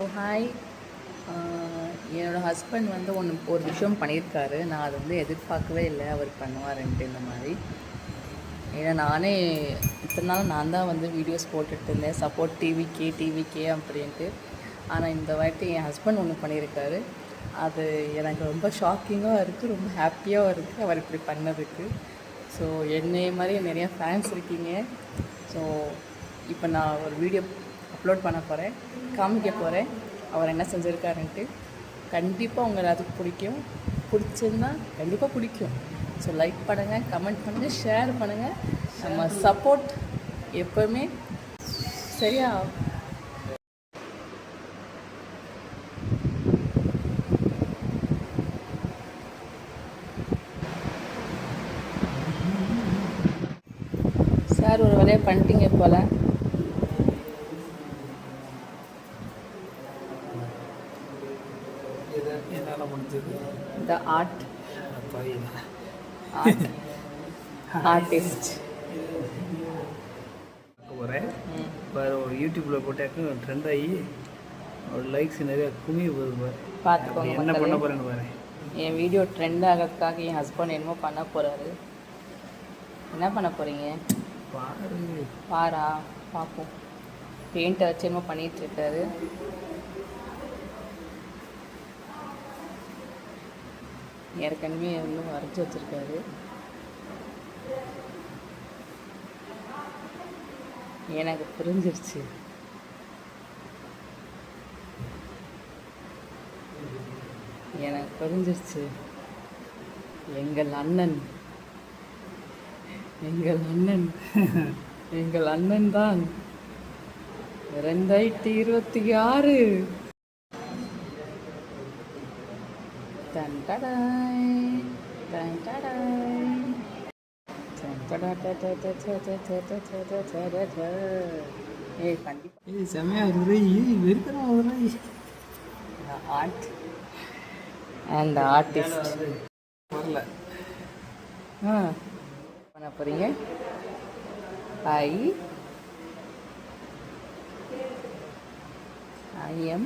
Hi. என்னோடய husband வந்து ஒரு விஷயம் பண்ணியிருக்காரு. நான் அதை வந்து எதிர்பார்க்கவே இல்லை அவர் பண்ணுவாருன்ட்டு இந்த மாதிரி. ஏன்னா நானே இத்தனை நாள் நான் தான் வந்து வீடியோஸ் போட்டுட்டு இருந்தேன், சப்போர்ட் டிவிக்கே அப்படின்ட்டு. ஆனால் இந்த வாட்டி என் ஹஸ்பண்ட் ஒன்று பண்ணியிருக்காரு. அது எனக்கு ரொம்ப ஷாக்கிங்காக இருக்குது, ரொம்ப ஹாப்பியாகவும் இருக்குது அவர் இப்படி பண்ணதுக்கு. ஸோ என்னைய மாதிரி நிறையா ஃபேன்ஸ் இருக்கீங்க. ஸோ இப்போ நான் ஒரு வீடியோ அப்லோட் பண்ண போகிறேன், காமிக்க போகிறேன் அவர் என்ன செஞ்சுருக்காருன்ட்டு. கண்டிப்பாக உங்களை அதுக்கு பிடிச்சிருந்தா கண்டிப்பாக பிடிக்கும். ஸோ லைக் பண்ணுங்கள், கமெண்ட் பண்ணுங்கள், ஷேர் பண்ணுங்கள். நம்ம சப்போர்ட் எப்போவுமே சரியா. சார் ஒரு வேலையை பண்ணிட்டீங்க போல். என்னால் முடிஞ்சது த ஆர்டிஸ்ட் போகிறேன். இப்போ ஒரு யூடியூப்பில் போட்டாக்க ட்ரெண்ட் ஆகி ஒரு லைக்ஸ் நிறையா குமிய போகுது. பார்த்துக்கோங்க. என்ன பண்ண போகிறேன்னு பாரு. என் வீடியோ ட்ரெண்ட் ஆகிறதுக்காக என் ஹஸ்பண்ட் என்னமோ பண்ண போகிறாரு. என்ன பண்ண போகிறீங்க? பாரா பார்ப்போம். பெயிண்ட்டை வச்சு என்னமோ பண்ணிகிட்ருக்காரு. ஏற்கனவே இன்னும் வரைஞ்சி வச்சுருக்காரு. எனக்கு புரிஞ்சிருச்சு. எங்கள் அண்ணன் தான் 2026 ஆர்ட் அண்ட் ஆர்டிஸ்ட் வரல பண்ண போகிறீங்க. I am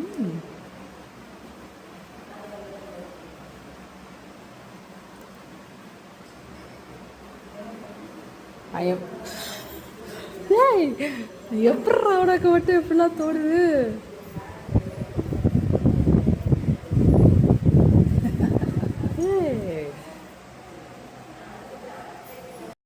ஏய், எப்படி உனக்கு மட்டும் எப்படிலாம் தோணுது?